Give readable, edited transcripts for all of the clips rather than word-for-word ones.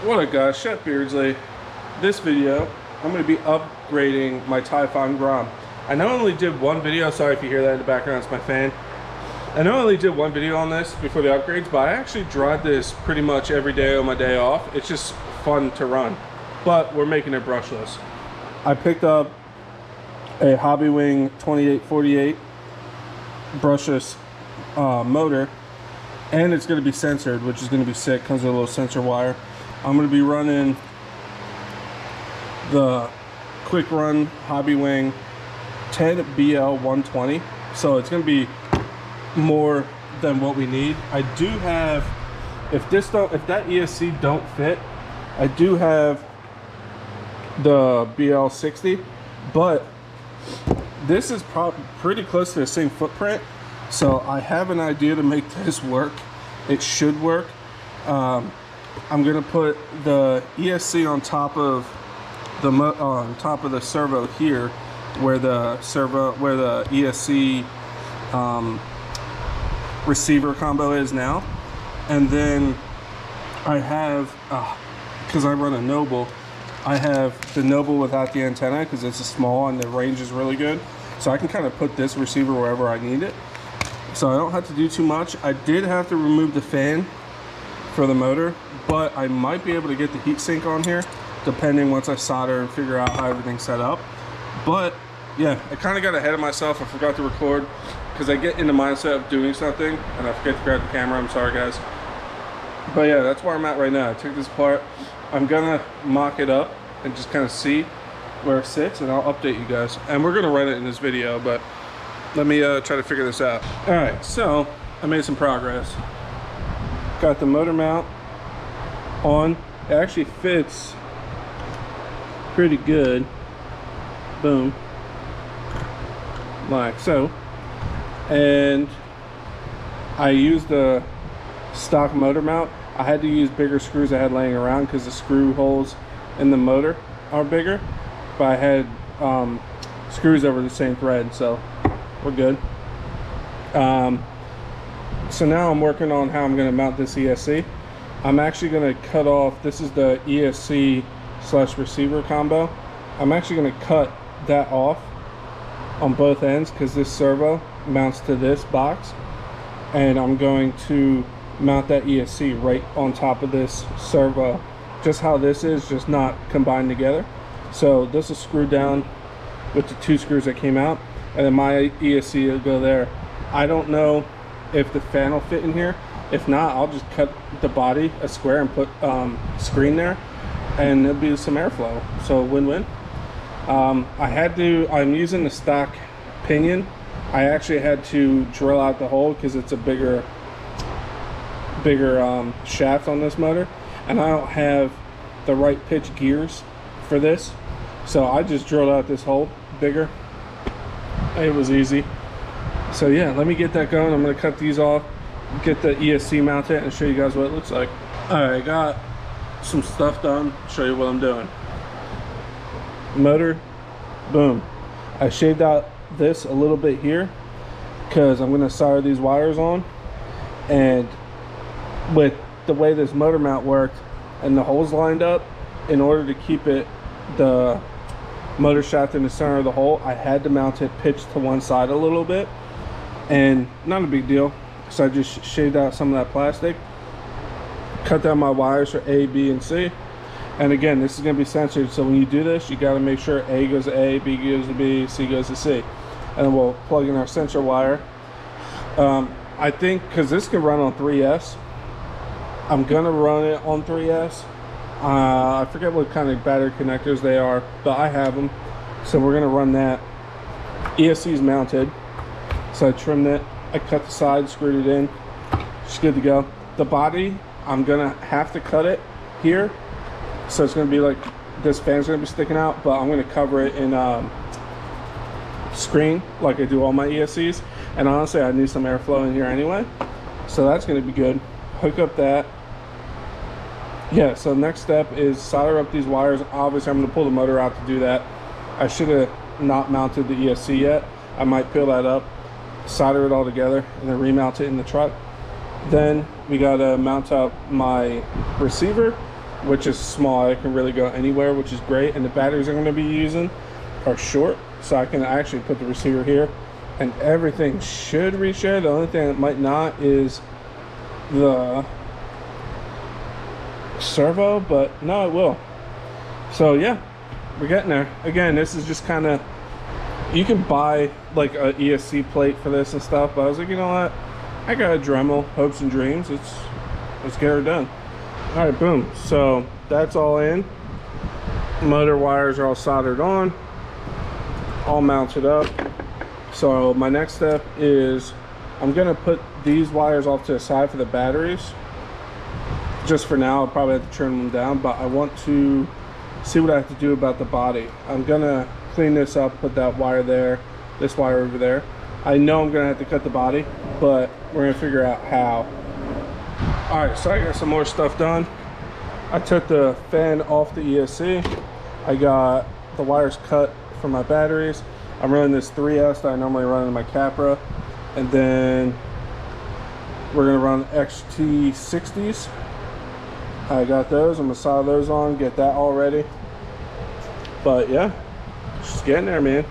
What up guys, Chef Beardsly. This video, I'm going to be upgrading my Typhon grom. I not only did one video, sorry if you hear that in the background, it's my fan. I not only did one video on this before the upgrades, but I actually drive this pretty much every day on my day off. It's just fun to run, but we're making it brushless. I picked up a Hobby Wing 2848 brushless motor, and it's going to be sensored, which is going to be sick. Comes with a little sensor wire. I'm going to be running the Quick Run Hobby Wing 10BL120, so it's going to be more than what we need. I do have, if that ESC don't fit, I do have the BL60, but this is pretty close to the same footprint, so I have an idea to make this work. It should work. I'm gonna put the ESC on top of the servo here, where the ESC receiver combo is now, and then I have, because I run a Noble, I have the Noble without the antenna because it's a small and the range is really good, so I can kind of put this receiver wherever I need it, so I don't have to do too much. I did have to remove the fan for the motor, but I might be able to get the heat sink on here depending once I solder and figure out how everything's set up. But yeah, I kind of got ahead of myself. I forgot to record because I get in the mindset of doing something and I forget to grab the camera. I'm sorry guys, but yeah, that's where I'm at right now. I took this apart. I'm gonna mock it up and just kind of see where it sits, and I'll update you guys, and we're gonna run it in this video, but let me try to figure this out. All right, so I made some progress. Got the motor mount on. It actually fits pretty good. Boom, like so. And I used the stock motor mount. I had to use bigger screws I had laying around because the screw holes in the motor are bigger, but I had screws over the same thread, so we're good. So now I'm working on how I'm going to mount this ESC. I'm actually going to cut off, this is the ESC / receiver combo. I'm actually going to cut that off on both ends because this servo mounts to this box, and I'm going to mount that ESC right on top of this servo, just how this is, just not combined together. So this is screwed down with the 2 screws that came out, and then my ESC will go there. I don't know if the fan will fit in here. If not, I'll just cut the body a square and put screen there, and it'll be some airflow, so win-win. I'm using the stock pinion. I actually had to drill out the hole because it's a bigger shaft on this motor, and I don't have the right pitch gears for this, so I just drilled out this hole bigger. It was easy. So yeah, let me get that going. I'm going to cut these off, get the ESC mounted, and show you guys what it looks like. Alright, I got some stuff done. Show you what I'm doing. Motor, boom. I shaved out this a little bit here because I'm going to solder these wires on, and with the way this motor mount worked and the holes lined up, in order to keep the motor shaft in the center of the hole, I had to mount it pitched to one side a little bit, and not a big deal. So I just shaved out some of that plastic, cut down my wires for A, B, and C. And again, this is going to be censored, so when you do this, you got to make sure A goes to A, B goes to B, C goes to C. And then we'll plug in our sensor wire. I think because this can run on 3S, I'm going to run it on 3S. I forget what kind of battery connectors they are, but I have them, so we're going to run that. ESC is mounted, so I trimmed it. I cut the side, screwed it in. It's good to go. The body, I'm gonna have to cut it here, so it's gonna be like this fan's gonna be sticking out, but I'm gonna cover it in screen like I do all my ESCs. And honestly, I need some airflow in here anyway, so that's gonna be good. Hook up that. Yeah, so next step is solder up these wires. Obviously, I'm gonna pull the motor out to do that. I should have not mounted the ESC yet. I might peel that up, solder it all together, and then remount it in the truck. Then we gotta mount up my receiver which is small. It can really go anywhere, which is great. And the batteries I'm going to be using are short, so I can actually put the receiver here and everything should reach there. The only thing that might not is the servo, but no, it will. So yeah, we're getting there. Again, this is just kind of, you can buy like a ESC plate for this and stuff, but I was like, you know what, I got a Dremel, hopes and dreams, let's get her done. All right, boom. So that's all in. Motor wires are all soldered on, all mounted up. So my next step is I'm gonna put these wires off to the side for the batteries. Just for now, I'll probably have to trim them down, but I want to see what I have to do about the body. I'm gonna clean this up, put that wire there, this wire over there. I know I'm gonna have to cut the body, but we're gonna figure out how. All right, so I got some more stuff done. I took the fan off the ESC. I got the wires cut for my batteries. I'm running this 3S that I normally run in my Capra, and then we're gonna run XT60s. I got those. I'm gonna solder those on, get that all ready. But yeah, just getting there, man.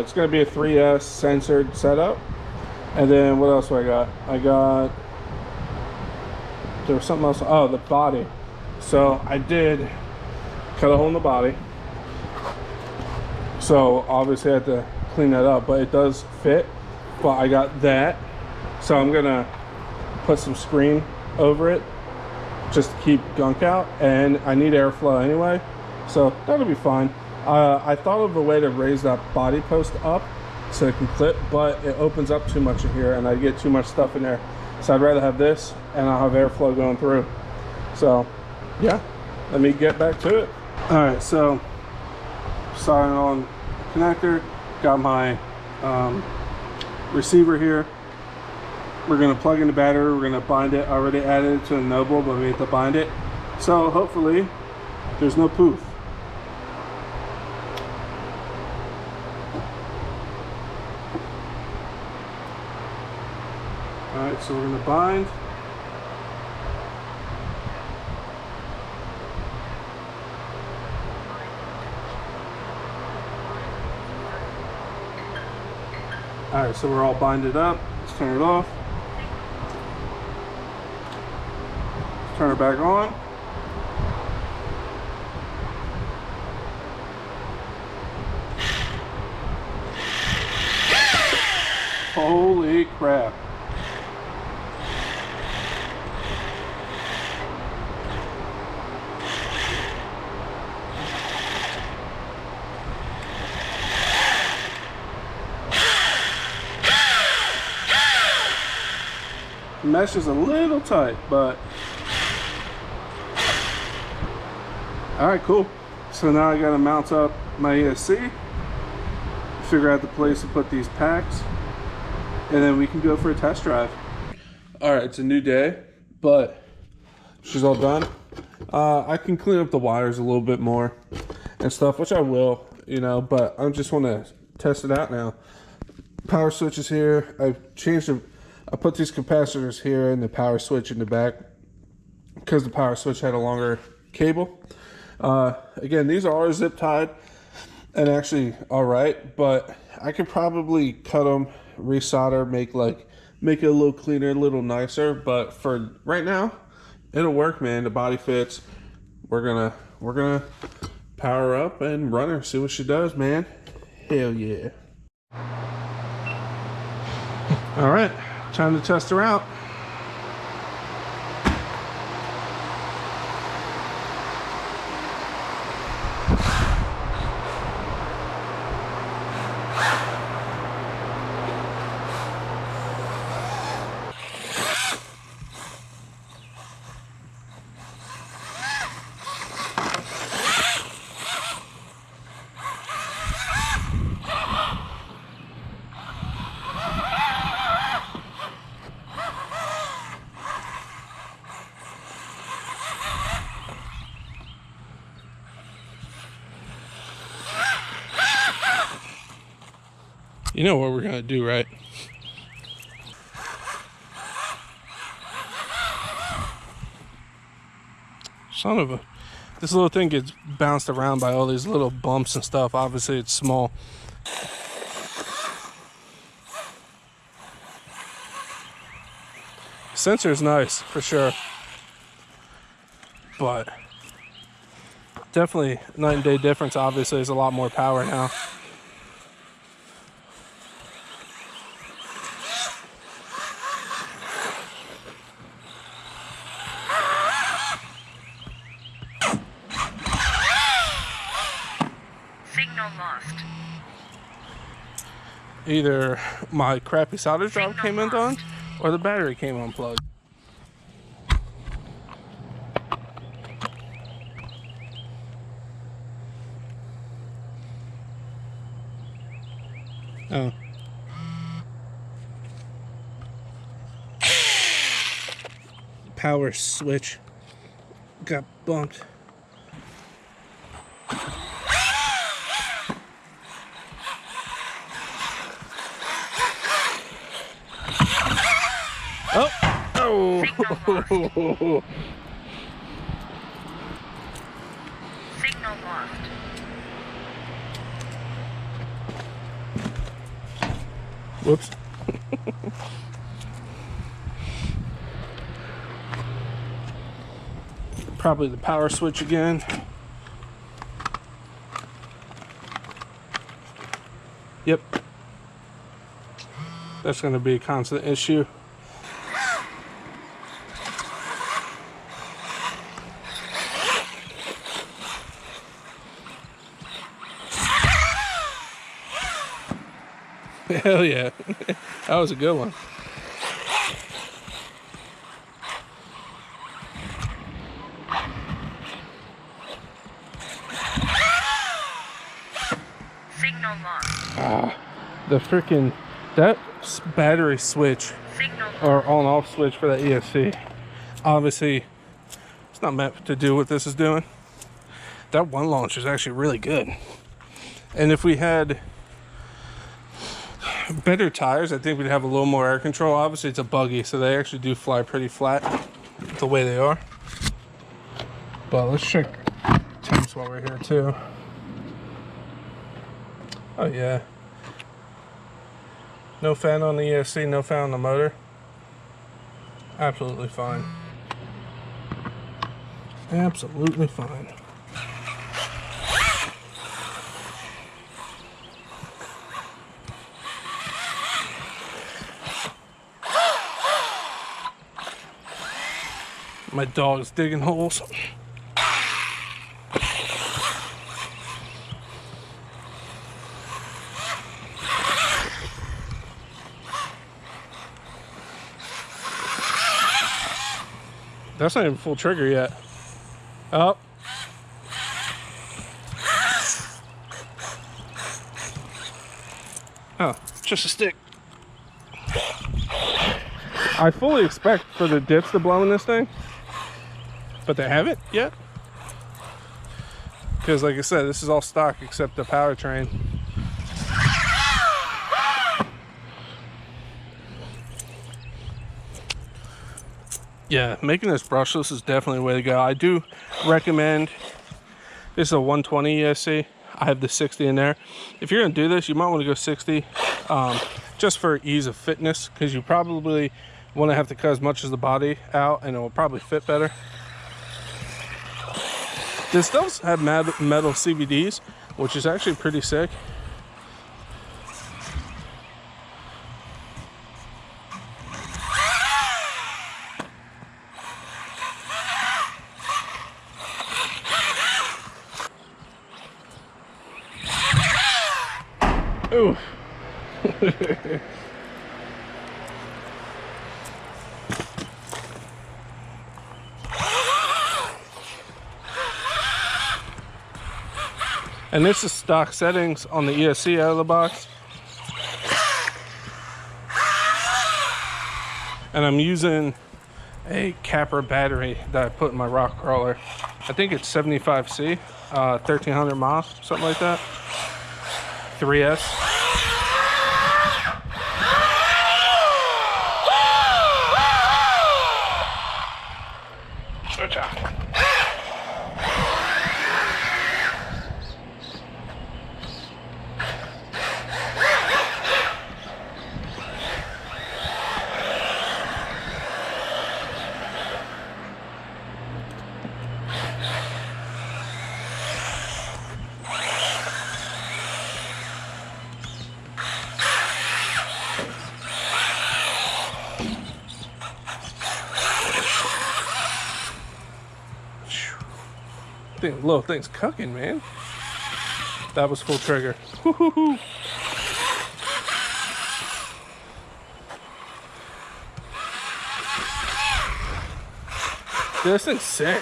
It's gonna be a 3S censored setup. And then what else do I got? There was something else. Oh, the body. So I did cut a hole in the body. So obviously I had to clean that up, but it does fit. But I got that. So I'm gonna put some screen over it just to keep gunk out, and I need airflow anyway, so that'll be fine. I thought of a way to raise that body post up so it can clip, but it opens up too much in here and I get too much stuff in there. So I'd rather have this and I'll have airflow going through. So yeah, let me get back to it. All right, so soldering on connector, got my receiver here. We're gonna plug in the battery, we're gonna bind it. I already added it to a Noble, but we have to bind it. So hopefully there's no poof. All right, so we're gonna bind. All right, so we're all binded up. Let's turn it off. Turn it back on. Holy crap. The mesh is a little tight, but all right, cool. So now I gotta mount up my ESC, figure out the place to put these packs, and then we can go for a test drive. All right, it's a new day, but she's all done. I can clean up the wires a little bit more and stuff, which I will, you know, but I just want to test it out now. Power switch is here. I've changed them. I put these capacitors here and the power switch in the back because the power switch had a longer cable. Again, these are zip tied and actually all right, but I could probably cut them, resolder, make it a little cleaner, a little nicer. But for right now, it'll work, man. The body fits. We're gonna power up and run her, see what she does, man. Hell yeah. All right, time to test her out. You know what we're gonna do, right? Son of a... This little thing gets bounced around by all these little bumps and stuff. Obviously, it's small. Sensor is nice, for sure. But definitely night and day difference. Obviously, there's a lot more power now. Signal lost. Either my crappy solder drive came undone or the battery came unplugged. Oh. Power switch got bumped. Oh! Oh! Signal lost. Whoops. Probably the power switch again. Yep. That's going to be a constant issue. Hell yeah. That was a good one. Signal lost. The freaking... That battery switch or on off switch for that ESC, obviously it's not meant to do what this is doing. That one launch is actually really good, and if we had better tires, I think we'd have a little more air control. Obviously it's a buggy, so they actually do fly pretty flat the way they are. But let's check temps while we're here too. Oh yeah, no fan on the ESC, no fan on the motor. Absolutely fine. Absolutely fine. My dog's digging holes. That's not even full trigger yet. Oh. Oh, just a stick. I fully expect for the dips to blow in this thing, but they haven't yet. Because like I said, this is all stock except the powertrain. Yeah, making this brushless is definitely the way to go. I do recommend, this is a 120 ESC. I have the 60 in there. If you're gonna do this, you might want to go 60, just for ease of fitness, because you probably want to have to cut as much as the body out, and it will probably fit better. This does have metal CVDs, which is actually pretty sick. Ooh. And this is stock settings on the ESC out of the box. And I'm using a Capra battery that I put in my rock crawler. I think it's 75C, 1300 miles, something like that. 3S. Switch off. Little thing's cooking, man. That was full trigger. Woo-hoo-hoo. Dude, this thing's sick.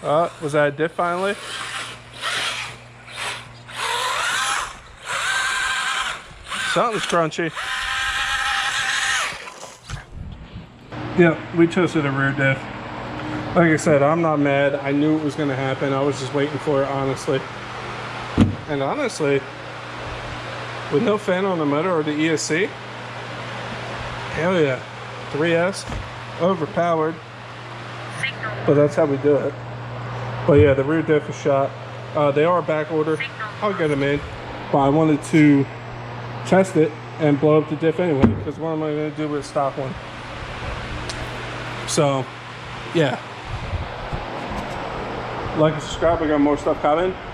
Oh, was that a diff finally? Something's crunchy. Yeah, we toasted a rear diff. Like I said, I'm not mad. I knew it was going to happen. I was just waiting for it, honestly. And honestly, with no fan on the motor or the ESC, hell yeah. 3S, overpowered. Signal. But that's how we do it. But yeah, the rear diff is shot. They are back order. I'll get them in. But I wanted to test it and blow up the diff anyway, because what am I going to do with a stock one? So, yeah. Like and subscribe. I got more stuff coming.